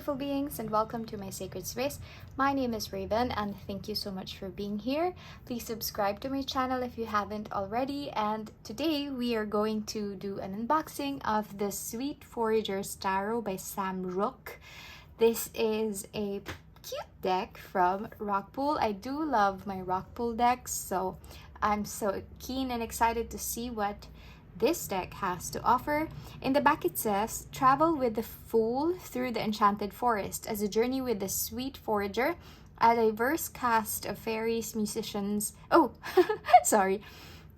beautiful beings, and welcome to my sacred space. My name is Raven, and thank you so much for being here. Please subscribe to my channel if you haven't already. And today we are going to do an unboxing of the Sweet Forager's Tarot by Sam Rook. This is a cute deck from Rockpool. I do love my Rockpool decks, so I'm so keen and excited to see what this deck has to offer. In the back it says, travel with the Fool through the enchanted forest as a journey with the Sweet Forager. A diverse cast of fairies, musicians,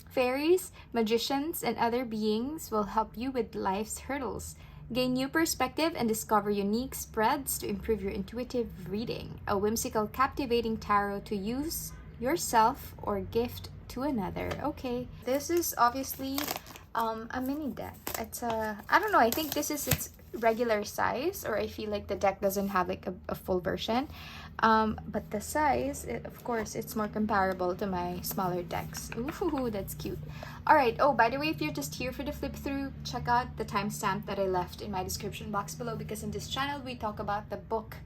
fairies, magicians, and other beings will help you with life's hurdles. Gain new perspective and discover unique spreads to improve your intuitive reading. A whimsical, captivating tarot to use yourself or gift to another. Okay, this is obviously a mini deck. It's I don't know, I think this is its regular size, or I feel like the deck doesn't have like a full version, but the size, of course, it's more comparable to my smaller decks. Ooh, that's cute. All right. Oh, by the way, if you're just here for the flip through, check out the timestamp that I left in my description box below, because in this channel we talk about the book,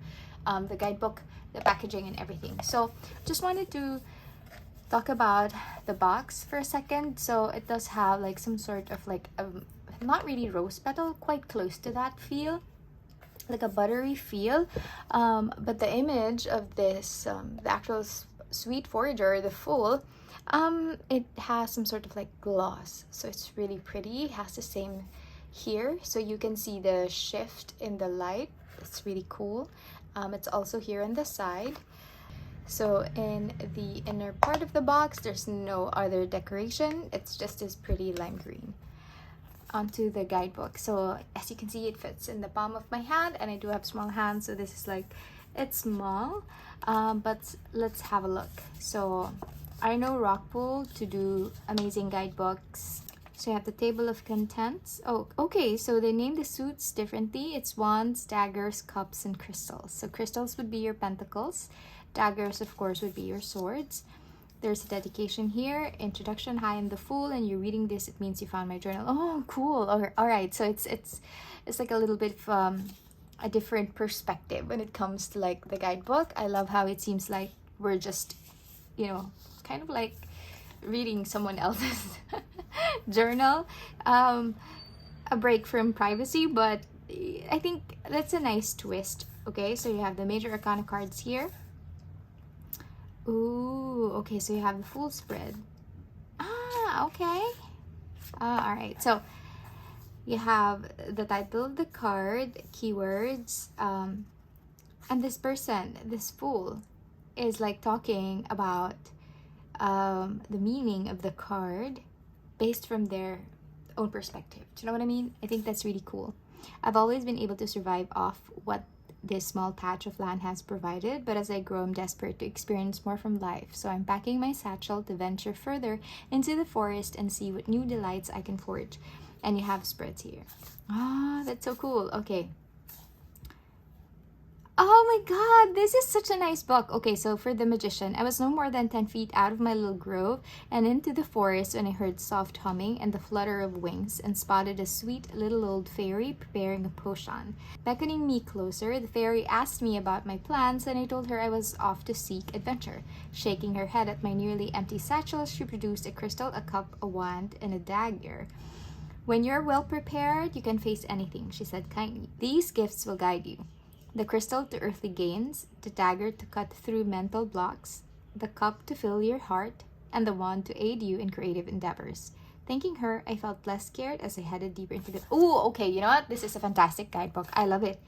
the guidebook, the packaging, and everything. So just wanted to talk about the box for a second. So it does have like some sort of like not really rose petal, quite close to that feel, like a buttery feel, but the image of this the actual Sweet Forager, the Fool, it has some sort of like gloss, so it's really pretty. It has the same here, so you can see the shift in the light. It's really cool. It's also here on the side. So in the inner part of the box, there's no other decoration. It's just this pretty lime green. Onto the guidebook. So as you can see, it fits in the palm of my hand, and I do have small hands, so this is like, it's small, but let's have a look. So I know Rockpool to do amazing guidebooks. So you have the table of contents. Oh, okay, so they name the suits differently. It's wands, daggers, cups, and crystals. So crystals would be your pentacles. Daggers, of course, would be your swords. There's a dedication here. Introduction. Hi, I'm the Fool, and you're reading this. It means you found my journal. Oh, cool. All right. So it's like a little bit of a different perspective when it comes to like the guidebook. I love how it seems like we're just, kind of like reading someone else's journal. A break from privacy, but I think that's a nice twist. Okay, so you have the major arcana cards here. Ooh, okay, so you have the full spread. Okay. All right, so you have the title of the card, keywords, and this person, this Fool, is like talking about the meaning of the card based from their own perspective. Do you know what I mean? I think that's really cool. I've always been able to survive off what this small patch of land has provided, but as I grow, I'm desperate to experience more from life. So I'm packing my satchel to venture further into the forest and see what new delights I can forge. And you have spreads here. That's so cool. Okay. Oh my god, this is such a nice book. Okay, so for the magician, I was no more than 10 feet out of my little grove and into the forest when I heard soft humming and the flutter of wings and spotted a sweet little old fairy preparing a potion. Beckoning me closer, the fairy asked me about my plans, and I told her I was off to seek adventure. Shaking her head at my nearly empty satchel, she produced a crystal, a cup, a wand, and a dagger. When you're well prepared, you can face anything, she said kindly. These gifts will guide you. The crystal to earthly gains, the dagger to cut through mental blocks, the cup to fill your heart, and the wand to aid you in creative endeavors. Thanking her, I felt less scared as I headed deeper into the... Oh, okay, you know what? This is a fantastic guidebook. I love it.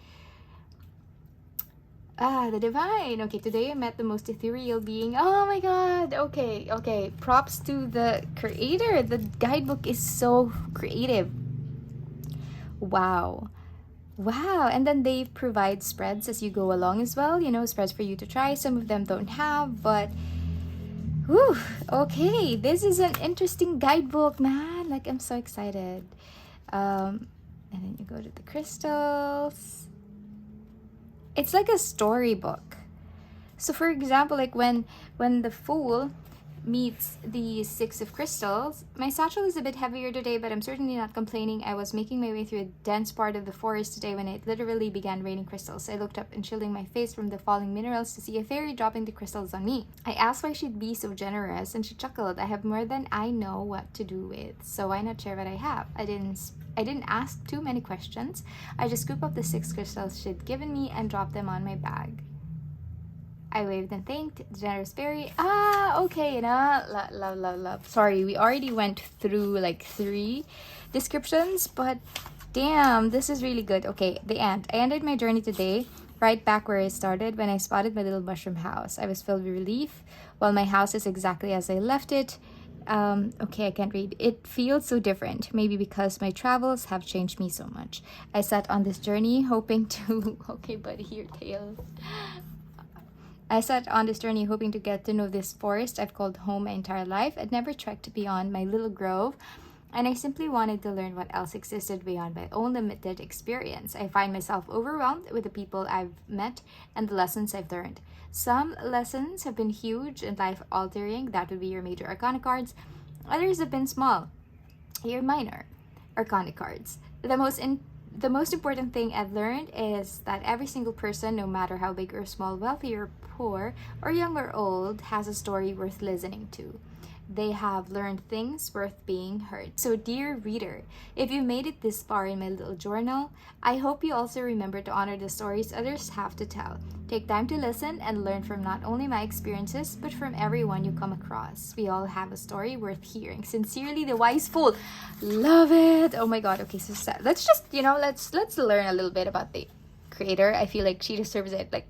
The divine. Okay, today I met the most ethereal being. Oh my god. Okay. Props to the creator. The guidebook is so creative. Wow, and then they provide spreads as you go along as well, spreads for you to try. Some of them don't have, but whew, okay, this is an interesting guidebook, man. Like, I'm so excited. And then you go to the crystals. It's like a storybook. So for example, like when the Fool meets the Six of Crystals. My satchel is a bit heavier today, but I'm certainly not complaining. I was making my way through a dense part of the forest today when it literally began raining crystals. I looked up and shielding my face from the falling minerals to see a fairy dropping the crystals on me. I asked why she'd be so generous, and she chuckled. I have more than I know what to do with, so why not share what I have? I didn't ask too many questions. I just scooped up the 6 crystals she'd given me and dropped them on my bag. I waved and thanked the generous fairy. Okay, love. Sorry, we already went through like 3 descriptions, but damn, this is really good. Okay, the ant. I ended my journey today right back where I started when I spotted my little mushroom house. I was filled with relief. While my house is exactly as I left it, okay, I can't read. It feels so different, maybe because my travels have changed me so much. I set on this journey hoping to... Okay, buddy, your tail. I set on this journey hoping to get to know this forest I've called home my entire life. I'd never trekked beyond my little grove, and I simply wanted to learn what else existed beyond my own limited experience. I find myself overwhelmed with the people I've met and the lessons I've learned. Some lessons have been huge and life-altering. That would be your major arcana cards. Others have been small, your minor arcana cards. The most important thing I've learned is that every single person, no matter how big or small, wealthy or poor, or young or old, has a story worth listening to. They have learned things worth being heard. So, dear reader, if you made it this far in my little journal, I hope you also remember to honor the stories others have to tell. Take time to listen and learn from not only my experiences, but from everyone you come across. We all have a story worth hearing. Sincerely, the wise fool. Love it. Oh my god. Okay, so let's just, let's learn a little bit about the creator. I feel like she deserves it like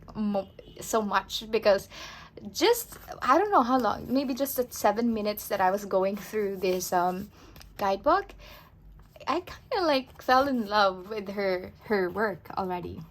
so much because just I don't know how long, maybe just at 7 minutes that I was going through this guidebook, I kind of like fell in love with her work already.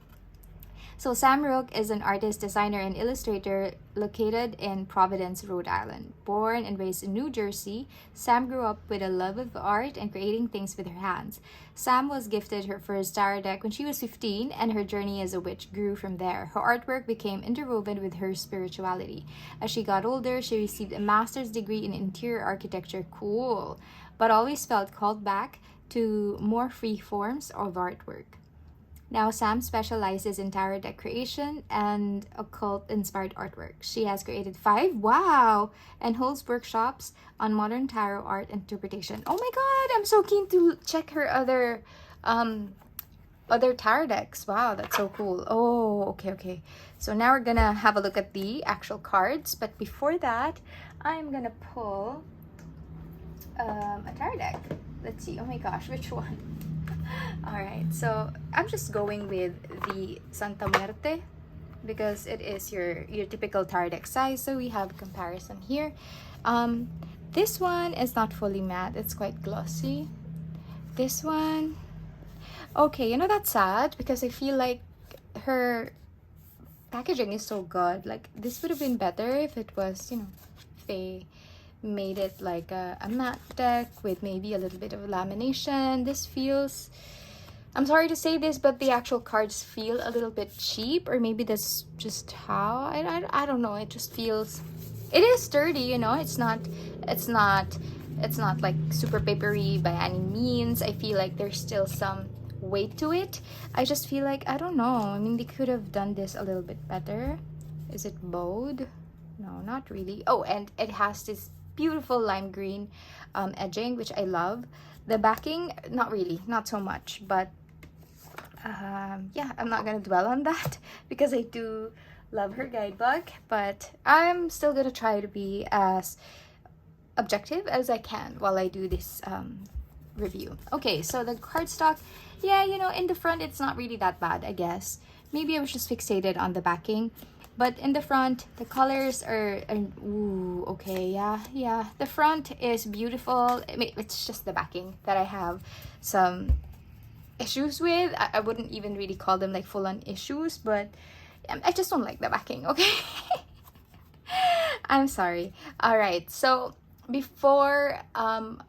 So Sam Rook is an artist, designer, and illustrator located in Providence, Rhode Island. Born and raised in New Jersey, Sam grew up with a love of art and creating things with her hands. Sam was gifted her first tarot deck when she was 15, and her journey as a witch grew from there. Her artwork became interwoven with her spirituality. As she got older, she received a master's degree in interior architecture, cool, but always felt called back to more free forms of artwork. Now, Sam specializes in tarot deck creation and occult-inspired artwork. She has created 5, wow, and holds workshops on modern tarot art interpretation. Oh my god, I'm so keen to check her other tarot decks. Wow, that's so cool. Oh, okay. So now we're gonna have a look at the actual cards. But before that, I'm gonna pull a tarot deck. Let's see. Oh my gosh, which one? Alright, so I'm just going with the Santa Muerte because it is your typical tarot deck size, so we have a comparison here. This one is not fully matte, it's quite glossy. This one, okay, that's sad because I feel like her packaging is so good. Like, this would have been better if it was, if they made it like a matte deck with maybe a little bit of lamination. This feels, I'm sorry to say this, but the actual cards feel a little bit cheap, or maybe that's just how I don't know. It just feels, it is sturdy, it's not like super papery by any means. I feel like there's still some weight to it. I just feel like, I don't know, I mean, they could have done this a little bit better. Is it bowed? No, not really. Oh, and it has this beautiful lime green edging, which I love. The backing, not really, not so much, but yeah, I'm not gonna dwell on that because I do love her guidebook, but I'm still gonna try to be as objective as I can while I do this review. Okay, so the cardstock, yeah, in the front it's not really that bad, I guess. Maybe I was just fixated on the backing. But in the front, the colors are, ooh, okay, yeah. The front is beautiful. I mean, it's just the backing that I have some issues with. I wouldn't even really call them like full-on issues, but I just don't like the backing, okay? I'm sorry. All right, so before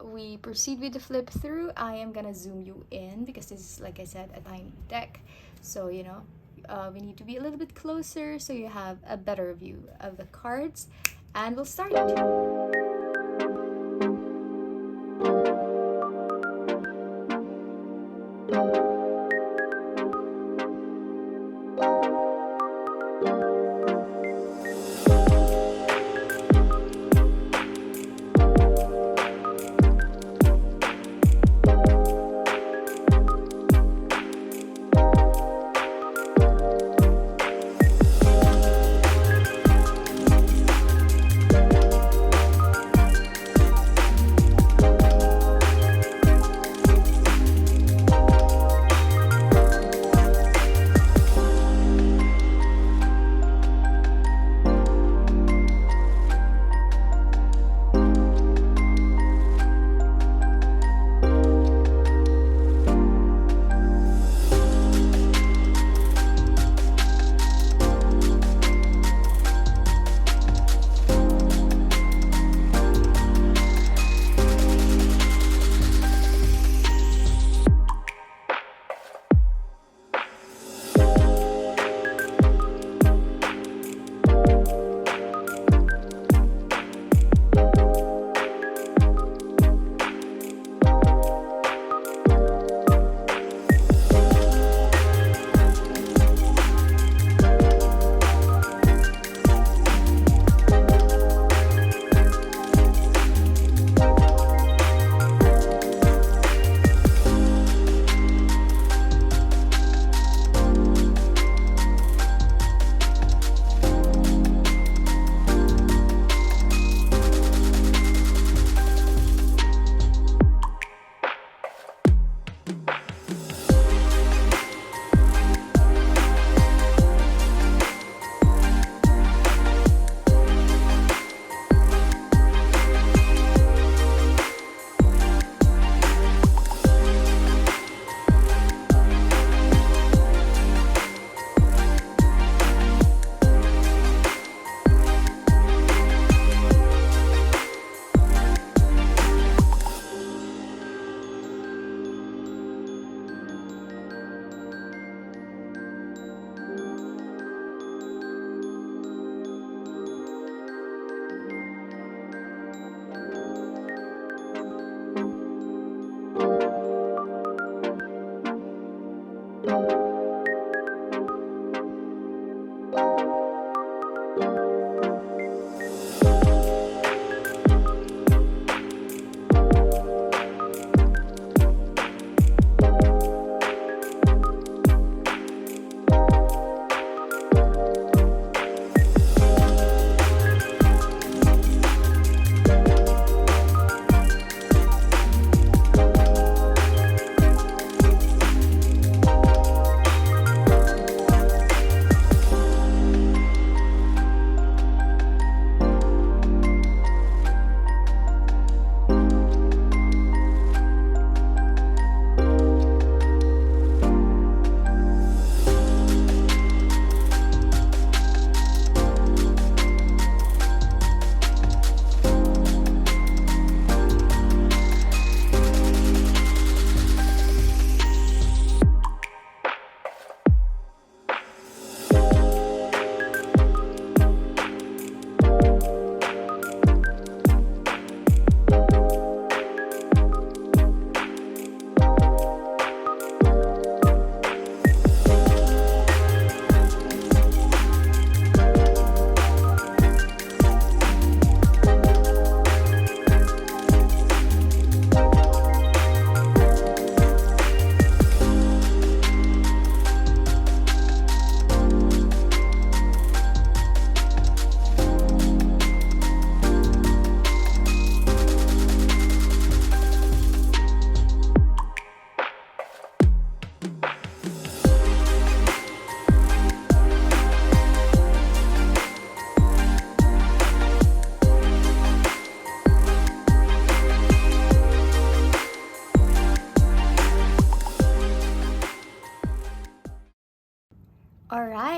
we proceed with the flip through, I am gonna zoom you in because this is, like I said, a tiny deck. So, we need to be a little bit closer so you have a better view of the cards, and we'll start.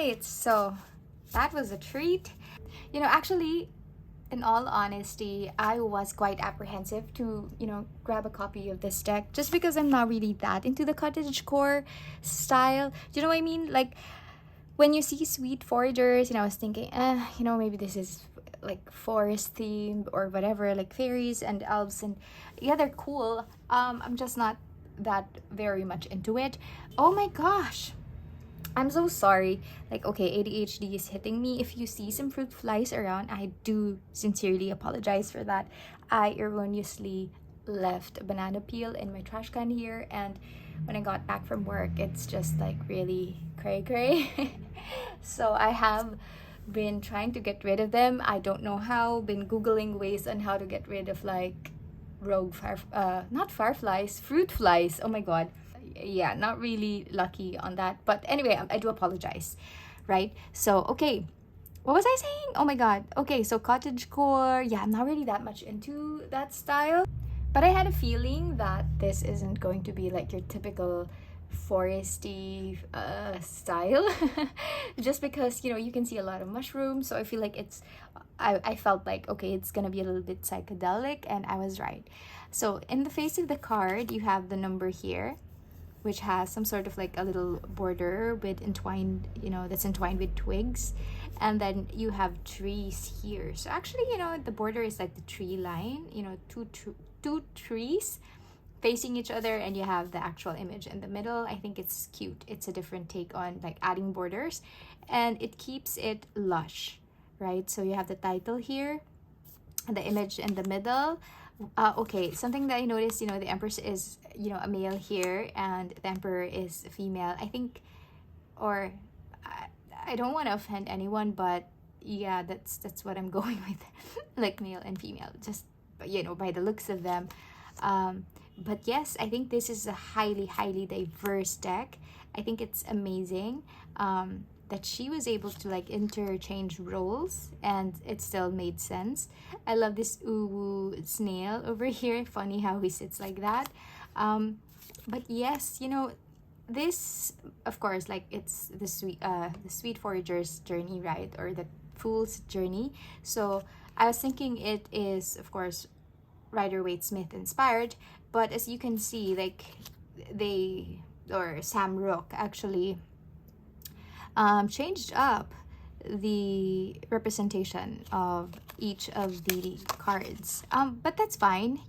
right, so that was a treat. You know, actually, in all honesty, I was quite apprehensive to, grab a copy of this deck just because I'm not really that into the cottagecore style. Do you know what I mean? Like, when you see Sweet Foragers, I was thinking, maybe this is like forest themed or whatever, like fairies and elves, and yeah, they're cool. I'm just not that very much into it. Oh my gosh. I'm so sorry. Like, okay, ADHD is hitting me. If you see some fruit flies around, I do sincerely apologize for that. I erroneously left a banana peel in my trash can here, and when I got back from work, it's just like really cray. So I have been trying to get rid of them. I don't know how. Been Googling ways on how to get rid of like not fireflies, fruit flies. Oh my god. Yeah, not really lucky on that, but anyway, I do apologize, right? So okay, what was I saying? Oh my god. Okay, so cottagecore, yeah, I'm not really that much into that style, but I had a feeling that this isn't going to be like your typical foresty style. Just because you can see a lot of mushrooms, so I feel like I felt like, okay, it's gonna be a little bit psychedelic, and I was right. So in the face of the card, you have the number here, which has some sort of like a little border with entwined, that's entwined with twigs. And then you have trees here. So actually, the border is like the tree line, two trees facing each other, and you have the actual image in the middle. I think it's cute. It's a different take on like adding borders, and it keeps it lush, right? So you have the title here, and the image in the middle. Okay, something that I noticed, the Empress is, a male here, and the Emperor is a female. I think, or I don't want to offend anyone, but yeah, that's what I'm going with, like male and female, just, by the looks of them. But yes, I think this is a highly diverse deck. I think it's amazing. That she was able to like interchange roles and it still made sense. I love this uwu snail over here. Funny how he sits like that. But yes, this, of course, like it's the sweet forager's journey, right? Or the fool's journey. So I was thinking it is, of course, Rider-Waite Smith inspired, but as you can see, like Sam Rook actually changed up the representation of each of the cards, but that's fine.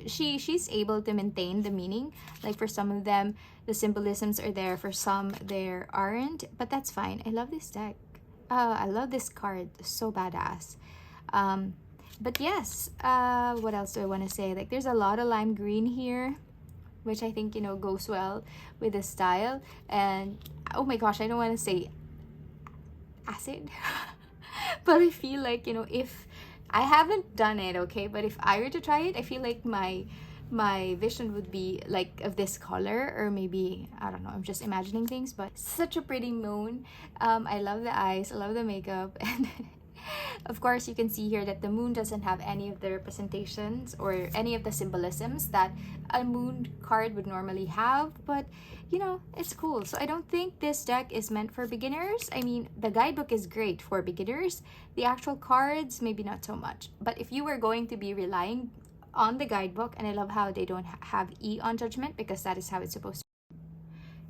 She's able to maintain the meaning. Like for some of them the symbolisms are there, for some there aren't, but that's fine. I love this deck. I love this card, so badass. But yes, what else do I want to say? Like there's a lot of lime green here, which I think goes well with the style. And oh my gosh, I don't want to say acid but I feel like if I haven't done it, okay, but if I were to try it, I feel like my vision would be like of this color, or maybe I don't know, I'm just imagining things, but such a pretty moon. I love the eyes, I love the makeup, and of course you can see here that the moon doesn't have any of the representations or any of the symbolisms that a moon card would normally have, but it's cool. So I don't think this deck is meant for beginners. I mean, the guidebook is great for beginners, the actual cards maybe not so much, but if you were going to be relying on the guidebook, and I love how they don't have E on judgment, because that is how it's supposed to.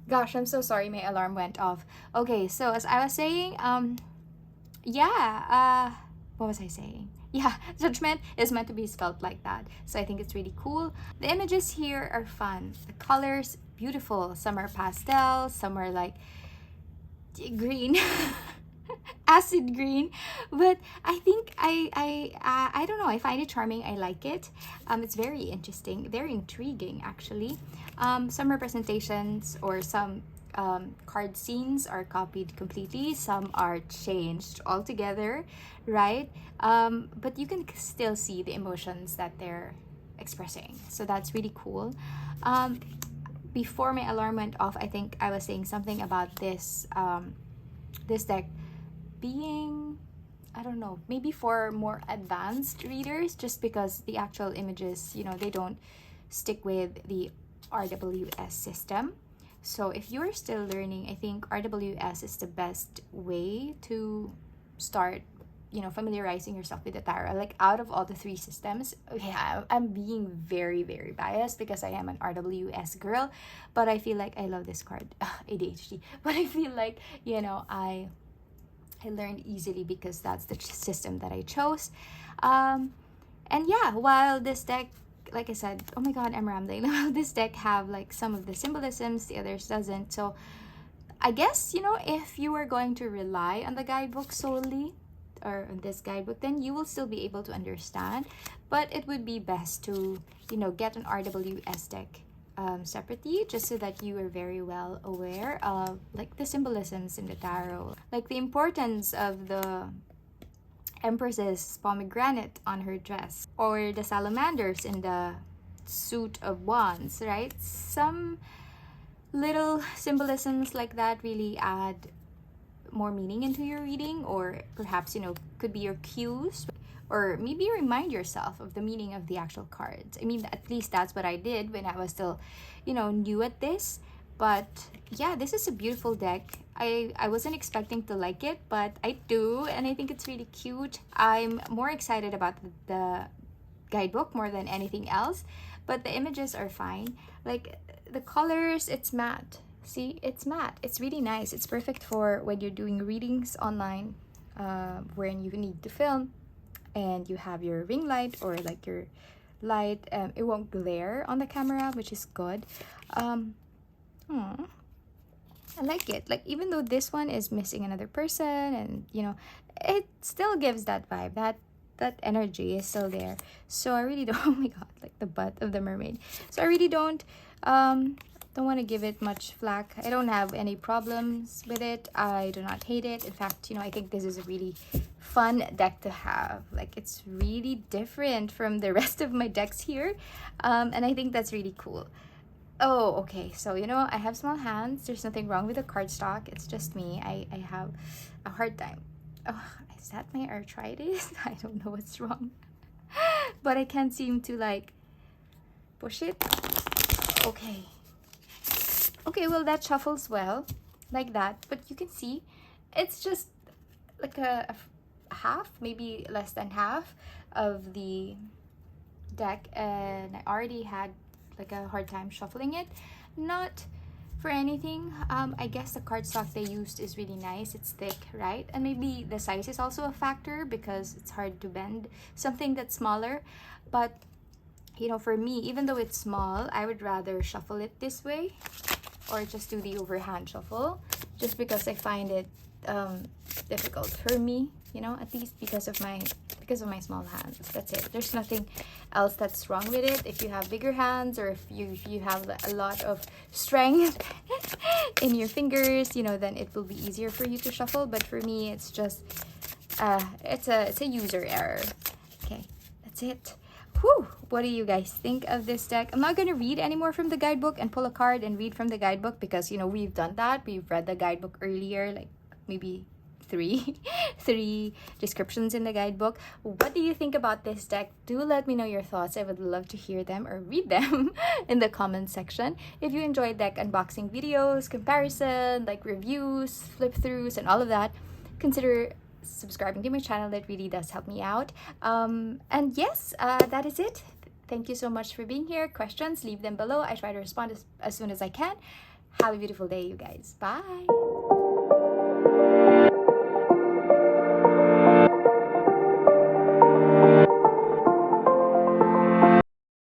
Gosh, I'm so sorry, my alarm went off. Okay, so as I was saying, what was I saying? Yeah, judgment is meant to be spelled like that. So I think it's really cool. The images here are fun. The colors, beautiful. Some are pastel, some are like green, acid green. But I think I don't know. I find it charming. I like it. It's very interesting, very intriguing actually. Some representations or some card scenes are copied completely, some are changed altogether, right? But you can still see the emotions that they're expressing, so that's really cool. Before my alarm went off, I think I was saying something about this this deck being, I don't know, maybe for more advanced readers, just because the actual images, they don't stick with the RWS system. So if you're still learning, I think RWS is the best way to start, you know, familiarizing yourself with the tarot. Like, out of all the three systems, yeah, I'm being very, very biased because I am an RWS girl, but I feel like I love this card. ADHD. But I feel like, you know, I learned easily because that's the system that I chose. And yeah, while this deck, like I said, oh my god, I'm rambling. This deck have like some of the symbolisms, the others doesn't. So I guess, you know, if you are going to rely on the guidebook solely, or on this guidebook, then you will still be able to understand. But it would be best to, you know, get an RWS deck separately, just so that you are very well aware of like the symbolisms in the tarot, like the importance of the Empress's pomegranate on her dress, or the salamanders in the suit of wands, right? Some little symbolisms like that really add more meaning into your reading, or perhaps, you know, could be your cues, or maybe remind yourself of the meaning of the actual cards. I mean, at least that's what I did when I was still, you know, new at this. But yeah, this is a beautiful deck. I wasn't expecting to like it, but I do, and I think it's really cute. I'm more excited about the guidebook more than anything else, but the images are fine. Like, the colors, it's matte. See, it's matte. It's really nice. It's perfect for when you're doing readings online, when you need to film and you have your ring light or like your light. It won't glare on the camera, which is good. I like it. Like, even though this one is missing another person, and you know, it still gives that vibe. That energy is still there. So I really don't, oh my god, like the butt of the mermaid. So I really don't want to give it much flack. I don't have any problems with it. I do not hate it. In fact, you know, I think this is a really fun deck to have. Like, it's really different from the rest of my decks here, and I think that's really cool. Oh, okay. So, you know, I have small hands. There's nothing wrong with the cardstock. It's just me. I have a hard time. Oh, is that my arthritis? I don't know what's wrong. But I can't seem to, like, push it. Okay. Okay, well, that shuffles well. Like that. But you can see, it's just like a half, maybe less than half of the deck. And I already had like a hard time shuffling it. Not for anything. I guess the cardstock they used is really nice. It's thick, right? And maybe the size is also a factor because it's hard to bend something that's smaller. But you know, for me, even though it's small, I would rather shuffle it this way or just do the overhand shuffle, just because I find it difficult for me, you know, at least because of my small hands. That's it. There's nothing else that's wrong with it. If you have bigger hands, or if you have a lot of strength in your fingers, you know, then it will be easier for you to shuffle. But for me, it's just it's a user error. Okay, that's it. Whew, what do you guys think of this deck? I'm not going to read anymore from the guidebook and pull a card and read from the guidebook, because, you know, we've done that. We've read the guidebook earlier, like maybe three descriptions in the guidebook. What do you think about this deck? Do let me know your thoughts. I would love to hear them or read them in the comment section. If you enjoy deck unboxing videos, comparison, like reviews, flip throughs, and all of that, consider subscribing to my channel. That really does help me out. And yes, that is it. Thank you so much for being here. Questions, leave them below. I try to respond as soon as I can. Have a beautiful day, you guys. Bye.